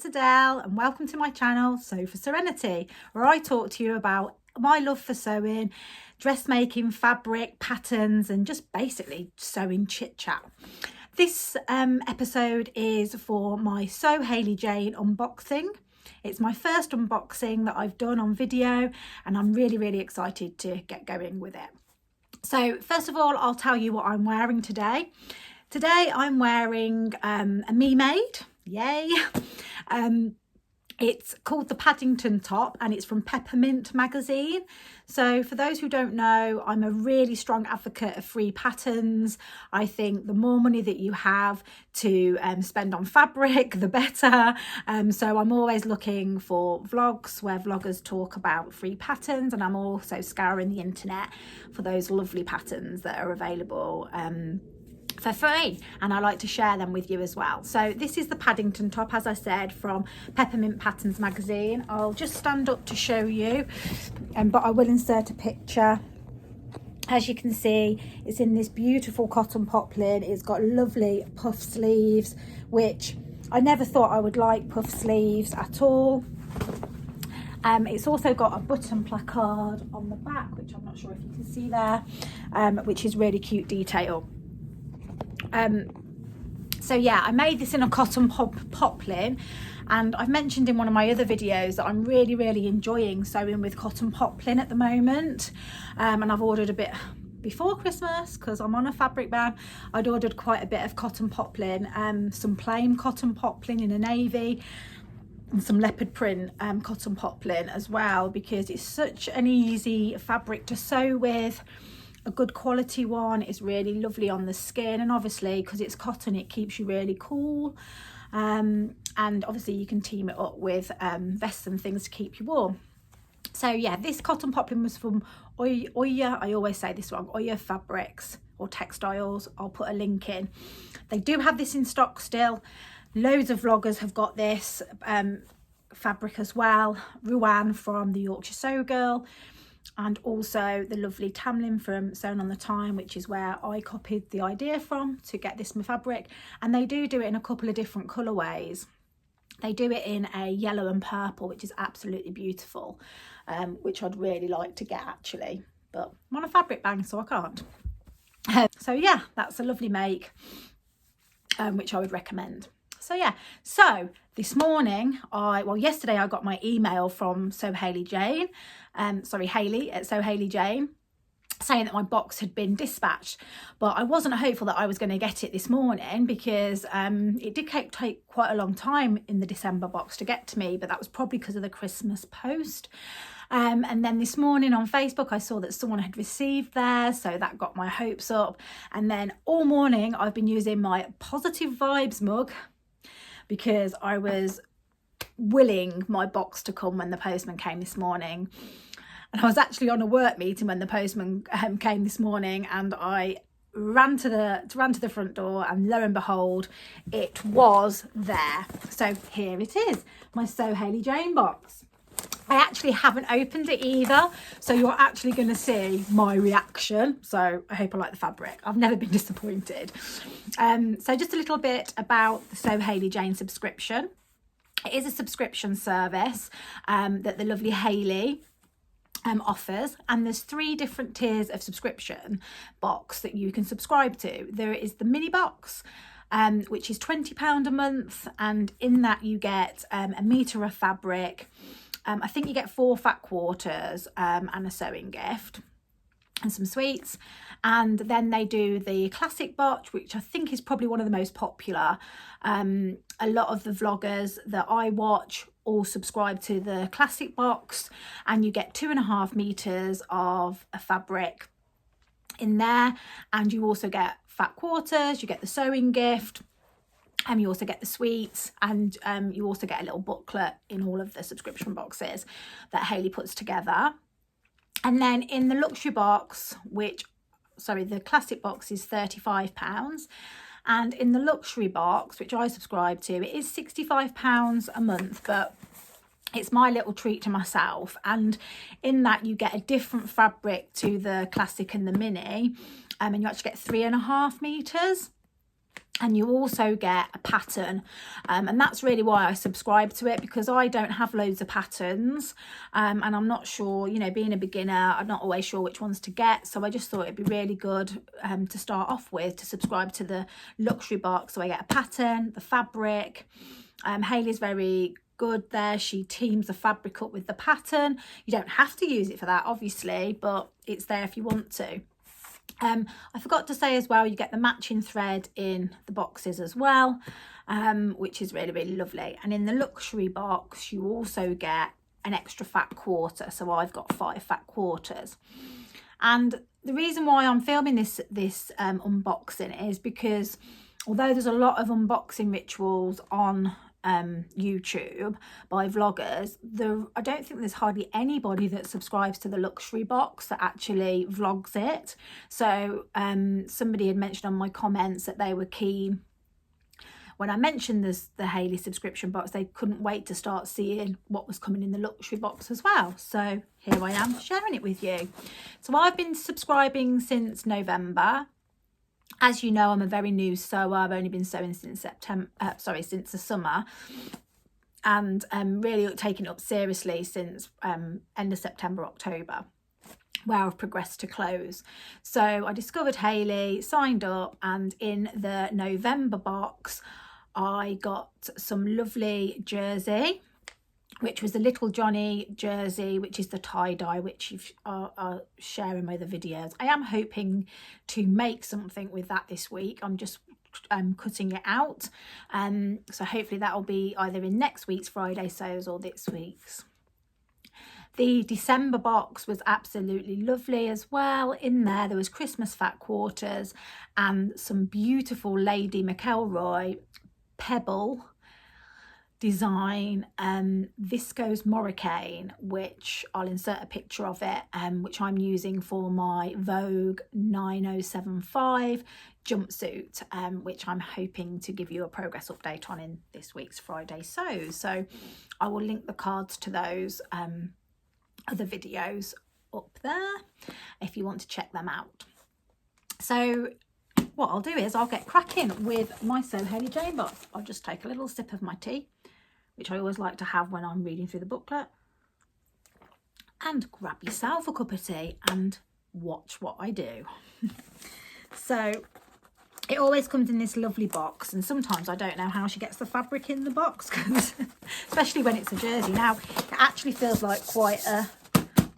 it's Adele and welcome to my channel Sew for Serenity, where I talk to you about my love for sewing, dressmaking, fabric, patterns and just basically sewing chit chat. This episode is for my SewHayleyJane unboxing. It's my first unboxing that I've done on video and I'm really excited to get going with it. So first of all, I'll tell you what I'm wearing today. Today I'm wearing a Me Made, yay. It's called the Paddington top and it's from Peppermint magazine. So for those who don't know, I'm a really strong advocate of free patterns. I think the more money that you have to spend on fabric, the better. So I'm always looking for vlogs where vloggers talk about free patterns, and I'm also scouring the internet for those lovely patterns that are available for free, and I like to share them with you as well. So this is the Paddington top, as I said, from Peppermint Patterns magazine. I'll just stand up to show you, but I will insert a picture. As you can see, it's in this beautiful cotton poplin. It's got lovely puff sleeves, which I never thought I would like puff sleeves at all. It's also got a button placard on the back, which I'm not sure if you can see there, which is really cute detail. So yeah, I made this in a cotton poplin, and I've mentioned in one of my other videos that I'm really enjoying sewing with cotton poplin at the moment, and I've ordered a bit before Christmas because I'm on a fabric ban. I'd ordered quite a bit of cotton poplin, some plain cotton poplin in a navy and some leopard print cotton poplin as well, because it's such an easy fabric to sew with. A good quality one is really lovely on the skin, and obviously because it's cotton it keeps you really cool, and obviously you can team it up with vests and things to keep you warm. So yeah, this cotton poplin was from Oya, I always say this wrong, Oya Fabrics or Textiles. I'll put a link in. They do have this in stock still. Loads of vloggers have got this fabric as well. Ruan from the Yorkshire Sew Girl, and also the lovely Tamlin from Sewn on the Time, which is where I copied the idea from to get this fabric. And they do it in a couple of different colourways. They do it in a yellow and purple, which is absolutely beautiful, which I'd really like to get actually, but I'm on a fabric bang so I can't. So yeah, that's a lovely make, which I would recommend. So yeah, so this morning, yesterday I got my email from SewHayleyJane, Hayley at SewHayleyJane, saying that my box had been dispatched, but I wasn't hopeful that I was going to get it this morning because it did take quite a long time in the December box to get to me, but that was probably because of the Christmas post. And then this morning on Facebook I saw that someone had received theirs, so that got my hopes up. And then all morning I've been using my Positive Vibes mug because I was willing my box to come when the postman came this morning. And I was actually on a work meeting when the postman came this morning, and I ran to the front door, and lo and behold, it was there. So here it is, my SewHayleyJane box. I actually haven't opened it either, so you're actually going to see my reaction. So I hope I like the fabric. I've never been disappointed. So just a little bit about the SewHayleyJane subscription. It is a subscription service that the lovely Hayley offers, and there's 3 different tiers of subscription box that you can subscribe to. There is the mini box, which is £20 a month, and in that you get a metre of fabric. I think you get 4 fat quarters and a sewing gift and some sweets. And then they do the classic box, which I think is probably one of the most popular. A lot of the vloggers that I watch all subscribe to the classic box, and you get 2.5 meters of a fabric in there, and you also get fat quarters, you get the sewing gift, and you also get the sweets, and you also get a little booklet in all of the subscription boxes that Hayley puts together. And then in the luxury box, the classic box is £35, and in the luxury box, which I subscribe to, it is £65 a month, but it's my little treat to myself. And in that you get a different fabric to the classic and the mini, and you actually get 3.5 meters. And you also get a pattern, and that's really why I subscribe to it, because I don't have loads of patterns, and I'm not sure, you know, being a beginner, I'm not always sure which ones to get. So I just thought it'd be really good to start off with, to subscribe to the luxury box. So I get a pattern, the fabric. Hayley's very good there. She teams the fabric up with the pattern. You don't have to use it for that, obviously, but it's there if you want to. I forgot to say as well, you get the matching thread in the boxes as well, which is really, really lovely. And in the luxury box, you also get an extra fat quarter. So I've got 5 fat quarters. And the reason why I'm filming this unboxing is because although there's a lot of unboxing rituals on YouTube by vloggers, I don't think there's hardly anybody that subscribes to the luxury box that actually vlogs it. So somebody had mentioned on my comments that they were keen when I mentioned the Hayley subscription box. They couldn't wait to start seeing what was coming in the luxury box as well. So here I am sharing it with you. So I've been subscribing since November. As you know, I'm a very new sewer. I've only been sewing since since the summer, and really taking it up seriously since end of September, October, where I've progressed to close. So I discovered Hayley, signed up, and in the November box, I got some lovely jersey, which was the Little Johnny jersey, which is the tie-dye, which I'll share in my other videos. I am hoping to make something with that this week. I'm just cutting it out. So hopefully that will be either in next week's Friday sews or this week's. The December box was absolutely lovely as well. In there was Christmas fat quarters and some beautiful Lady McElroy pebble design viscose morocane, which I'll insert a picture of it, which I'm using for my Vogue 9075 jumpsuit, which I'm hoping to give you a progress update on in this week's Friday sews. So I will link the cards to those other videos up there if you want to check them out. So what I'll do is I'll get cracking with my SewHayleyJane box. I'll just take a little sip of my tea, which I always like to have when I'm reading through the booklet, and grab yourself a cup of tea and watch what I do. So it always comes in this lovely box, and sometimes I don't know how she gets the fabric in the box, because especially when it's a jersey. Now it actually feels like quite a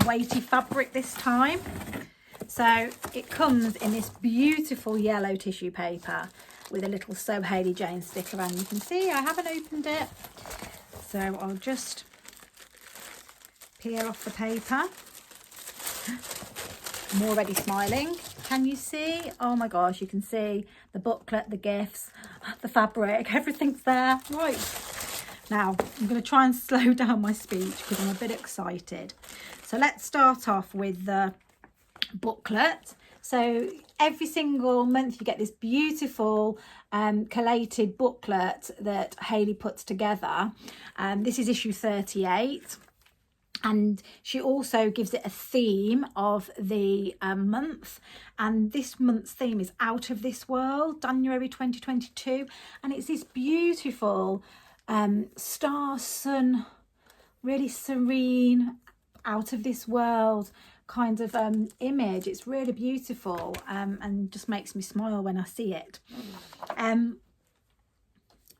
weighty fabric this time. So it comes in this beautiful yellow tissue paper with a little SewHayleyJane sticker, and you can see I haven't opened it, so I'll just peel off the paper. I'm already smiling. Can you see? Oh my gosh, you can see the booklet, the gifts, the fabric, everything's there. Right, now I'm going to try and slow down my speech because I'm a bit excited. So let's start off with the booklet. So every single month you get this beautiful collated booklet that Hayley puts together. This is issue 38, and she also gives it a theme of the month, and this month's theme is Out of This World, January 2022, and it's this beautiful star sun, really serene, out of this world kind of image. It's really beautiful, and just makes me smile when I see it.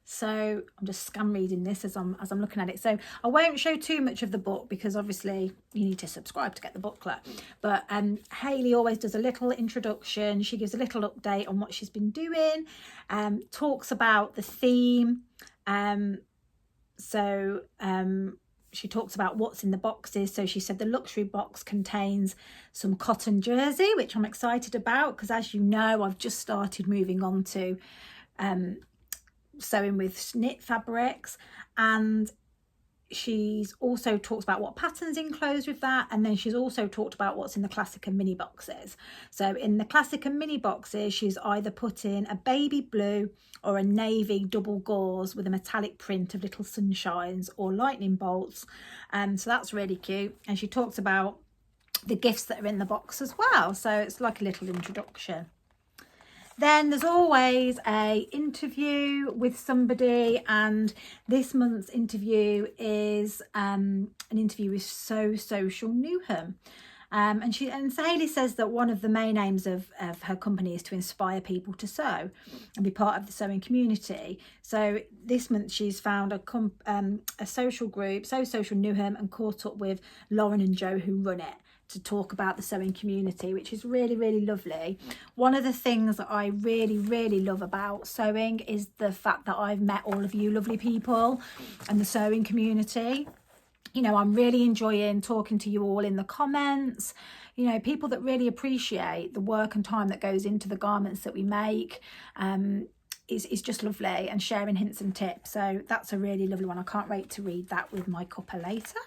So I'm just scan reading this as I'm looking at it. So I won't show too much of the book because obviously you need to subscribe to get the booklet. But Hayley always does a little introduction. She gives a little update on what she's been doing, talks about the theme. She talks about what's in the boxes. So she said the luxury box contains some cotton jersey, which I'm excited about because, as you know, I've just started moving on to sewing with knit fabrics, and she's also talked about what patterns enclosed with that, and then she's also talked about what's in the classic and mini boxes. So in the classic and mini boxes, she's either put in a baby blue or a navy double gauze with a metallic print of little sunshines or lightning bolts, so that's really cute. And she talks about the gifts that are in the box as well, so it's like a little introduction. Then there's always a interview with somebody, and this month's interview is an interview with Social Newham. And SewHayley says that one of the main aims of her company is to inspire people to sew and be part of the sewing community. So this month she's found a social group, Social Newham, and caught up with Lauren and Joe who run it, to talk about the sewing community, which is really, really lovely. One of the things that I really, really love about sewing is the fact that I've met all of you lovely people and the sewing community. You know, I'm really enjoying talking to you all in the comments. You know, people that really appreciate the work and time that goes into the garments that we make. Is just lovely, and sharing hints and tips. So that's a really lovely one. I can't wait to read that with my cuppa later.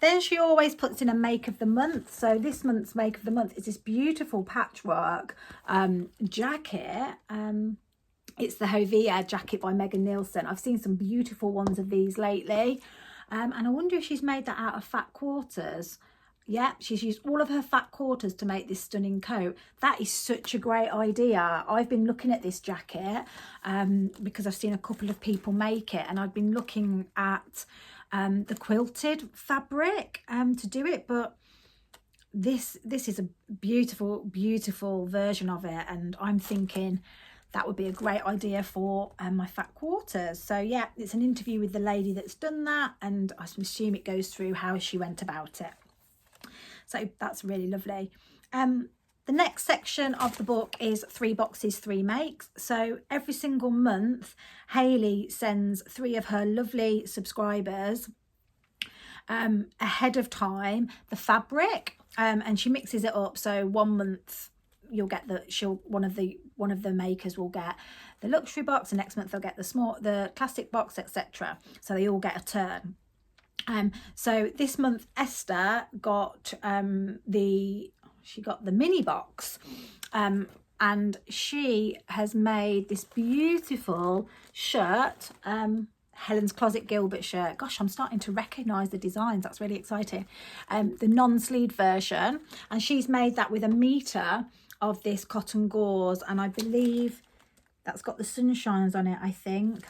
Then she always puts in a make of the month. So this month's make of the month is this beautiful patchwork jacket. It's the Hovea jacket by Megan Nielsen. I've seen some beautiful ones of these lately. And I wonder if she's made that out of fat quarters. Yeah, she's used all of her fat quarters to make this stunning coat. That is such a great idea. I've been looking at this jacket because I've seen a couple of people make it, and I've been looking at the quilted fabric to do it, but this is a beautiful version of it, and I'm thinking that would be a great idea for my fat quarters. So yeah, it's an interview with the lady that's done that, and I assume it goes through how she went about it. So that's really lovely. The next section of the book is 3 boxes, 3 makes. So every single month, Hayley sends 3 of her lovely subscribers ahead of time the fabric, and she mixes it up. So one month you'll get one of the makers will get the luxury box, the next month they'll get the classic box, etc. So they all get a turn. So this month Esther got she got the mini box, and she has made this beautiful shirt, Helen's Closet Gilbert shirt. Gosh, I'm starting to recognise the designs. That's really exciting. The non-sleeve version, and she's made that with 1 metre of this cotton gauze, and I believe that's got the sunshines on it, I think.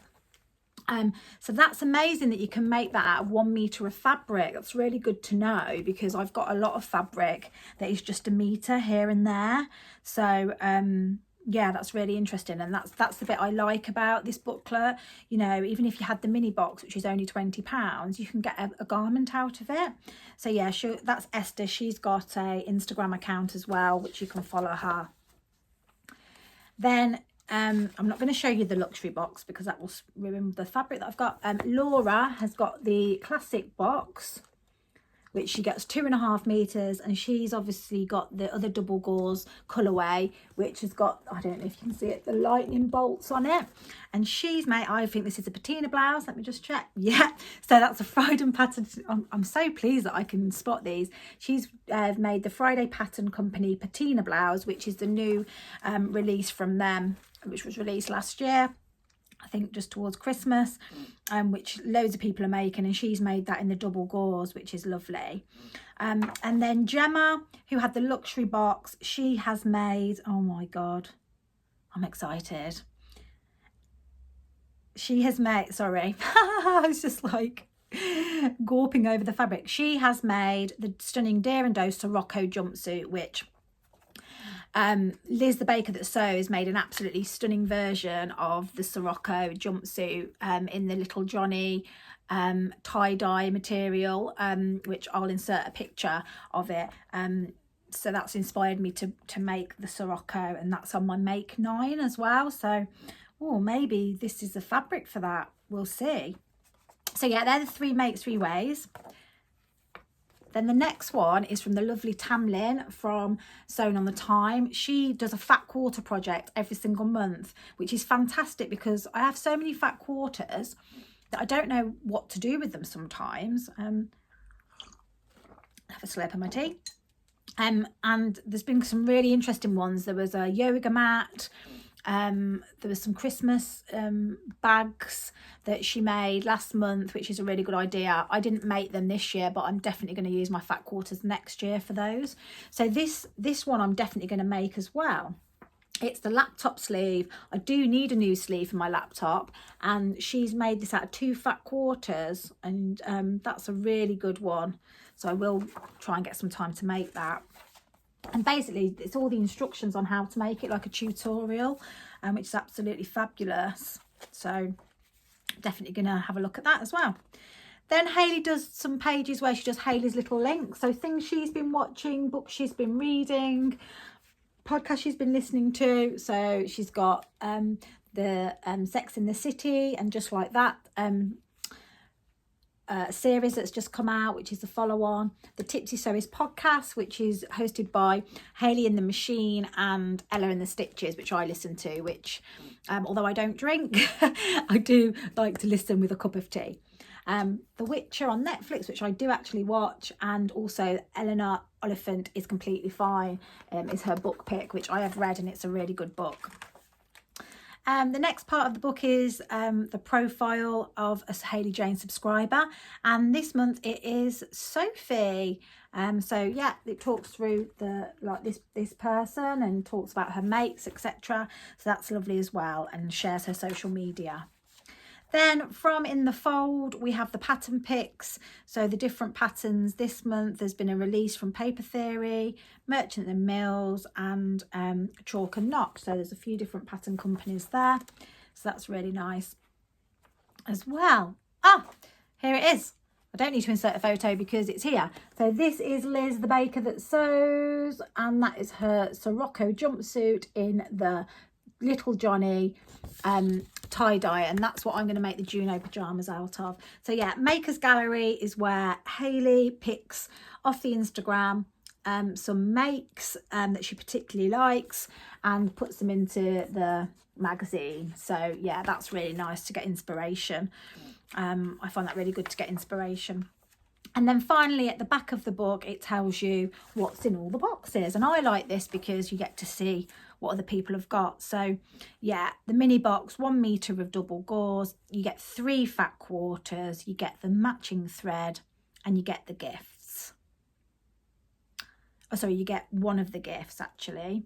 So that's amazing that you can make that out of 1 metre of fabric. That's really good to know, because I've got a lot of fabric that is just 1 metre here and there. So yeah, that's really interesting, and that's the bit I like about this booklet. You know, even if you had the mini box, which is only £20, you can get a garment out of it. So yeah, that's Esther. She's got a Instagram account as well, which you can follow her. Then I'm not going to show you the luxury box because that will ruin the fabric that I've got. Laura has got the classic box, which she gets 2.5 meters, and she's obviously got the other double gauze colorway, which has got, I don't know if you can see it, the lightning bolts on it. And she's made, I think this is a patina blouse. Let me just check. Yeah, so that's a Friday pattern. I'm so pleased that I can spot these. She's made the Friday Pattern Company patina blouse, which is the new release from them, which was released last year, I think just towards Christmas, which loads of people are making, and she's made that in the double gauze, which is lovely. And then Gemma, who had the luxury box, she has made, oh my God, I'm excited. She has made, sorry, I was just like gawping over the fabric. She has made the stunning Deer and Doe Sirocco jumpsuit, which Liz the baker that sews made an absolutely stunning version of the Sirocco jumpsuit in the Little Johnny tie-dye material, which I'll insert a picture of it. So that's inspired me to make the Sirocco, and that's on my make 9 as well. So maybe this is the fabric for that, we'll see. So yeah, they're the 3 make 3 ways. Then the next one is from the lovely Tamlin from Sewn on the Time. She does a fat quarter project every single month, which is fantastic because I have so many fat quarters that I don't know what to do with them sometimes. Have a slurp of my tea. And there's been some really interesting ones. There was a yoga mat. There was some Christmas bags that she made last month, which is a really good idea. I didn't make them this year, but I'm definitely going to use my fat quarters next year for those. So this one I'm definitely going to make as well. It's the laptop sleeve. I do need a new sleeve for my laptop, and she's made this out of 2 fat quarters, and that's a really good one. So I will try and get some time to make that. And basically it's all the instructions on how to make it, like a tutorial, which is absolutely fabulous. So definitely gonna have a look at that as well. Then Hayley does some pages where she does Hayley's little links, so things she's been watching, books she's been reading, podcast she's been listening to. So she's got the Sex in the City and Just Like That series that's just come out, which is the follow-on, the Tipsy Series podcast, which is hosted by Hayley in the Machine and Ella in the Stitches, which I listen to, which although I don't drink, I do like to listen with a cup of tea. The Witcher on Netflix, which I do actually watch, and also Eleanor Oliphant is Completely Fine, is her book pick, which I have read, and it's a really good book. The next part of the book is the profile of a SewHayleyJane subscriber, and this month it is Sophie. So yeah, it talks through this person and talks about her mates, etc. So that's lovely as well, and shares her social media. Then from In the Fold, we have the pattern picks. So the different patterns this month, there's been a release from Paper Theory, Merchant and Mills, and Chalk and Knock. So there's a few different pattern companies there. So that's really nice as well. Ah, here it is. I don't need to insert a photo because it's here. So this is Liz, the baker that sews, and that is her Sirocco jumpsuit in the Little Johnny tie-dye, and that's what I'm going to make the Juno pyjamas out of. So yeah, Makers Gallery is where Hayley picks off the Instagram some makes that she particularly likes and puts them into the magazine. So yeah, that's really nice to get inspiration. I find that really good to get inspiration. And then finally at the back of the book, it tells you what's in all the boxes, and I like this because you get to see what other people have got. So yeah, the mini box, 1 meter of double gauze, you get 3 fat quarters, you get the matching thread, and you get the gifts. Oh, sorry, you get one of the gifts actually.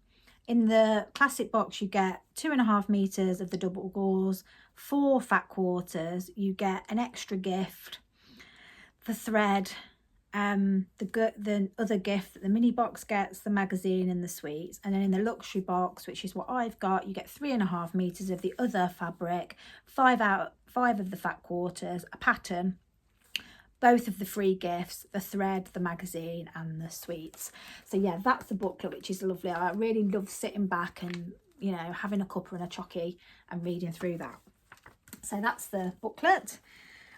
In the classic box, you get 2.5 meters of the double gauze, 4 fat quarters, you get an extra gift, the thread, the other gift that the mini box gets, the magazine and the sweets. And then in the luxury box, which is what I've got, you get 3.5 meters of the other fabric, 5 of the fat quarters, a pattern, both of the free gifts, the thread, the magazine and the sweets. So yeah, that's the booklet, which is lovely. I really love sitting back and, you know, having a cuppa and a chocky and reading through that. So that's the booklet.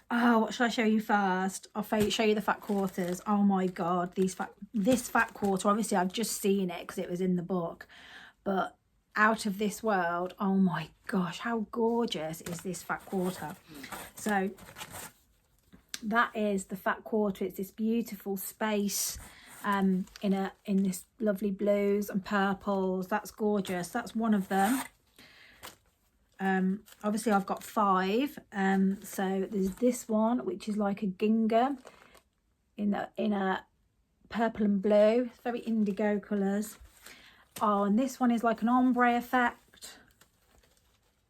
Oh, what should I show you first? I'll show you the fat quarters. Oh my god, this fat quarter, obviously I've just seen it because it was in the book, but out of this world. Oh my gosh, how gorgeous is this fat quarter? So that is the fat quarter. It's this beautiful space in this lovely blues and purples. That's gorgeous. That's one of them. Obviously I've got 5, so there's this one which is like a gingham in a purple and blue. It's very indigo colours. Oh, and this one is like an ombre effect,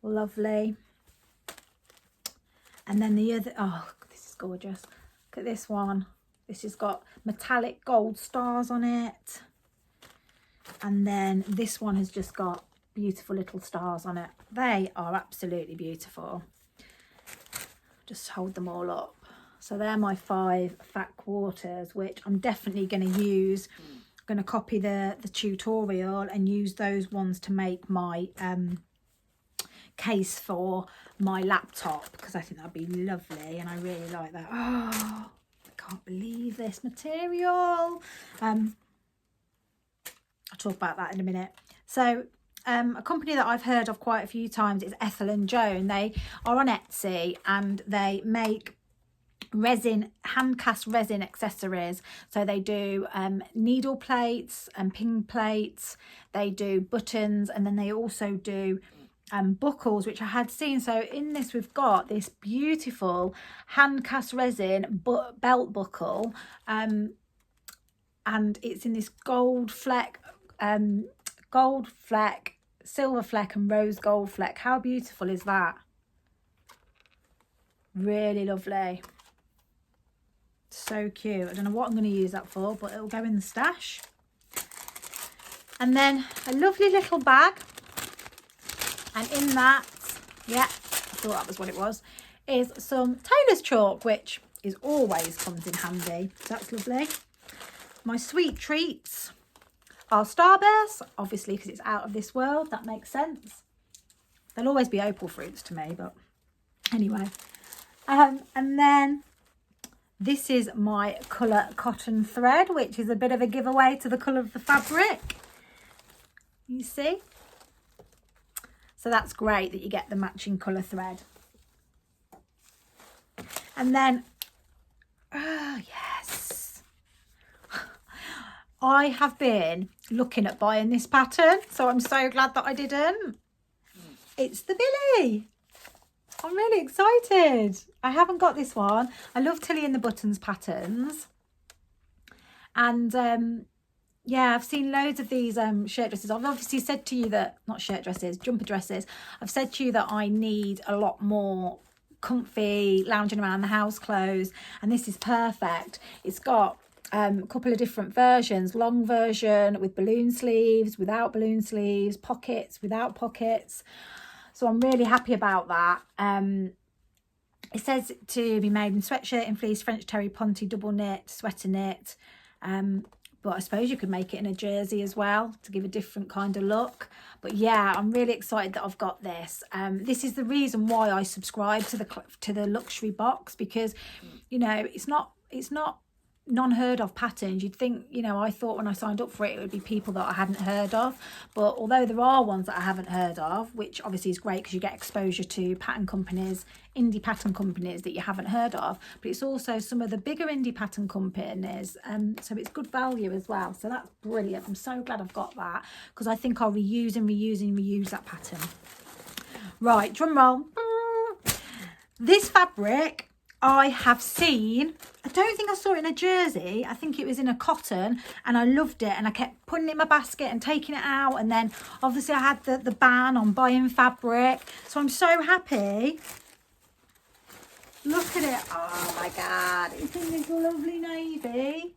lovely. And then the other, oh, this is gorgeous. Look at this one. This has got metallic gold stars on it, and then this one has just got beautiful little stars on it. They are absolutely beautiful. Just hold them all up. So they're my 5 fat quarters, which I'm definitely going to use. I'm going to copy the tutorial and use those ones to make my case for my laptop, because I think that'd be lovely and I really like that. Oh, I can't believe this material. I'll talk about that in a minute. So a company that I've heard of quite a few times is Ethel and Joan. They are on Etsy and they make resin, hand cast resin accessories. So they do needle plates and pin plates, they do buttons, and then they also do buckles, which I had seen. So in this we've got this beautiful hand cast resin belt buckle, and it's in this gold fleck silver fleck and rose gold fleck. How beautiful is that? Really lovely. So cute. I don't know what I'm going to use that for, but it'll go in the stash. And then a lovely little bag. And in that, yeah, I thought that was what it was, is some tailor's chalk, which is always comes in handy. So that's lovely. My sweet treats are Starbursts, obviously, because it's out of this world. That makes sense. They'll always be opal fruits to me, but anyway. And then this is my colour cotton thread, which is a bit of a giveaway to the colour of the fabric. You see? So that's great that you get the matching colour thread. And then, oh yes, I have been looking at buying this pattern, so I'm so glad that I didn't. It's the Billy. I'm really excited. I haven't got this one. I love Tilly and the Buttons patterns. And yeah, I've seen loads of these shirt dresses. I've obviously said to you that, not shirt dresses, jumper dresses. I've said to you that I need a lot more comfy lounging around the house clothes, and this is perfect. It's got a couple of different versions, long version with balloon sleeves, without balloon sleeves, pockets, without pockets. So I'm really happy about that. It says to be made in sweatshirt, in fleece, French terry, ponte, double knit, sweater knit. But I suppose you could make it in a jersey as well to give a different kind of look. But yeah, I'm really excited that I've got this. This is the reason why I subscribe to the luxury box, because, you know, it's not non-heard of patterns. You'd think, you know, I thought when I signed up for it, it would be people that I hadn't heard of. But although there are ones that I haven't heard of, which obviously is great because you get exposure to pattern companies, indie pattern companies that you haven't heard of, but it's also some of the bigger indie pattern companies. So it's good value as well. So that's brilliant. I'm so glad I've got that, because I think I'll reuse and reuse and reuse that pattern. Right, drum roll. This fabric I have seen, I don't think I saw it in a jersey, I think it was in a cotton, and I loved it, and I kept putting it in my basket and taking it out, and then obviously I had the ban on buying fabric, so I'm so happy. Look at it. Oh my god, it's in this lovely navy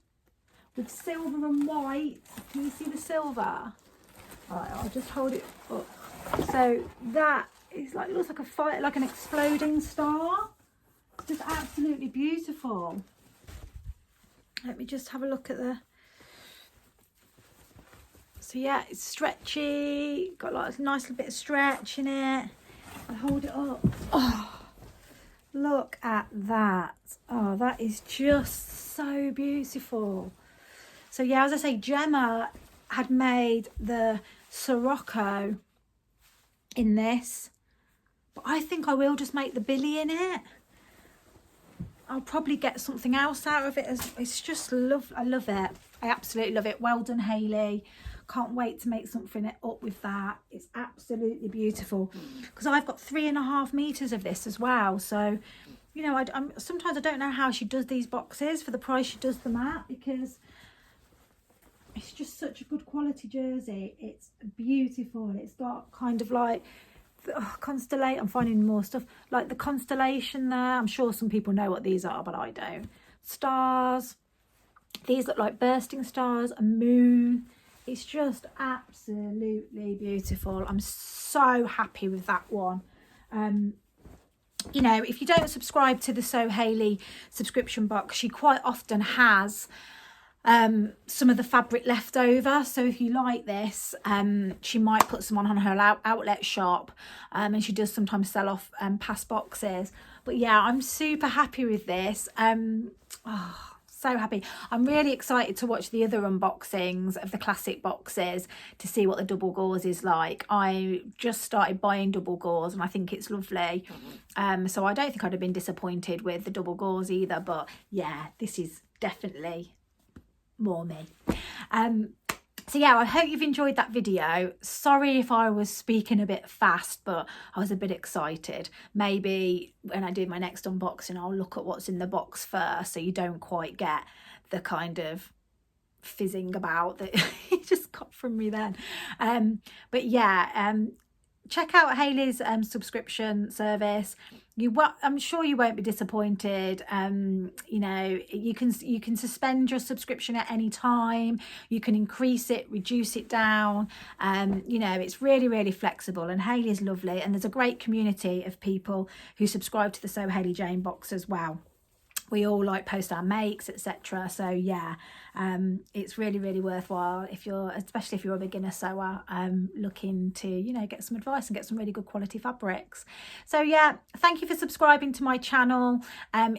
with silver and white. Can you see the silver? Alright, I'll just hold it up. So that is like, looks like a fire, like an exploding star. Just absolutely beautiful. Let me just have a look at the, so yeah, it's stretchy, got like a nice little bit of stretch in it. I'll hold it up. Oh, look at that. Oh, that is just so beautiful. So yeah, as I say, Gemma had made the Sirocco in this, but I think I will just make the Billy in it. I'll probably get something else out of it. It's just love. I love it. I absolutely love it. Well done, Hayley. Can't wait to make something up with that. It's absolutely beautiful, because I've got 3.5 meters of this as well. So, you know, I'm sometimes I don't know how she does these boxes for the price she does them at, because it's just such a good quality jersey. It's beautiful. It's got kind of like, constellation. I'm finding more stuff like the constellation there. I'm sure some people know what these are, but I don't. Stars. These look like bursting stars, a moon. It's just absolutely beautiful. I'm so happy with that one. You know, if you don't subscribe to the SewHayley subscription box, she quite often has some of the fabric left over, so if you like this, she might put some on her outlet shop, and she does sometimes sell off past boxes. But yeah, I'm super happy with this. Oh, so happy. I'm really excited to watch the other unboxings of the classic boxes to see what the double gauze is like. I just started buying double gauze and I think it's lovely, so I don't think I'd have been disappointed with the double gauze either. But yeah, this is definitely more me. So yeah, I hope you've enjoyed that video. Sorry if I was speaking a bit fast, but I was a bit excited. Maybe when I do my next unboxing, I'll look at what's in the box first, so you don't quite get the kind of fizzing about that he just got from me then. But yeah, check out Hayley's subscription service. I'm sure you won't be disappointed. You know, you can suspend your subscription at any time. You can increase it, reduce it down. You know, it's really flexible, and Hayley's lovely, and there's a great community of people who subscribe to the SewHayleyJane box as well. We all like post our makes, etc. So yeah, it's really worthwhile especially if you're a beginner sewer looking to, you know, get some advice and get some really good quality fabrics. So yeah, thank you for subscribing to my channel.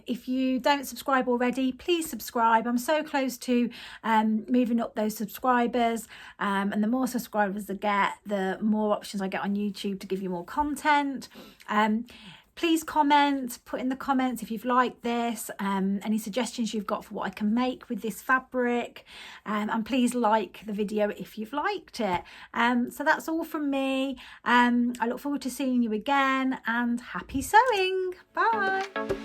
If you don't subscribe already, please subscribe. I'm so close to moving up those subscribers, and the more subscribers I get, the more options I get on YouTube to give you more content. Please comment, put in the comments if you've liked this, any suggestions you've got for what I can make with this fabric, and please like the video if you've liked it. So that's all from me. I look forward to seeing you again, and happy sewing. Bye.